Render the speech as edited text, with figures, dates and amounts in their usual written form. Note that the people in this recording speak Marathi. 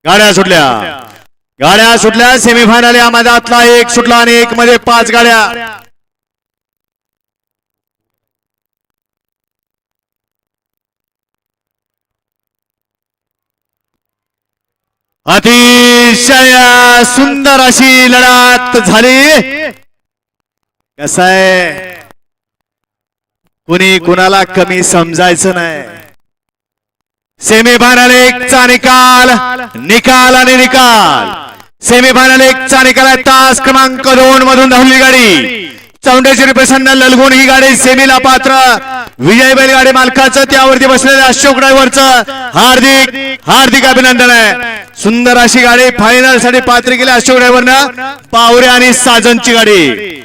गाड्या सुटल्या सेमीफायनल या मैदानातला एक सुटला आणि एक मध्ये 5 गाड्या. अतिशय सुंदर अशी लढत झाली. कसं आहे कुणी कुणाला कमी समजायचं नाही. सेमीफायनल 1 चा निकाल आणि निकाल. सेमीफायनल 1 चा निकाल आहे. तास क्रमांक 2 मधून धावली गाडी चौंडेश्वरी प्रसन्न ललगुण ही गाडी सेमीला पात्र. विजय बैलगाडी मालकाचं त्यावरती बसलेल्या अशोक ड्रायव्हरचं हार्दिक अभिनंदन आहे. सुंदर अशी गाडी फायनल साठी पात्र केली अशोक ड्रायव्हरनं. पावरे आणि साजनची गाडी.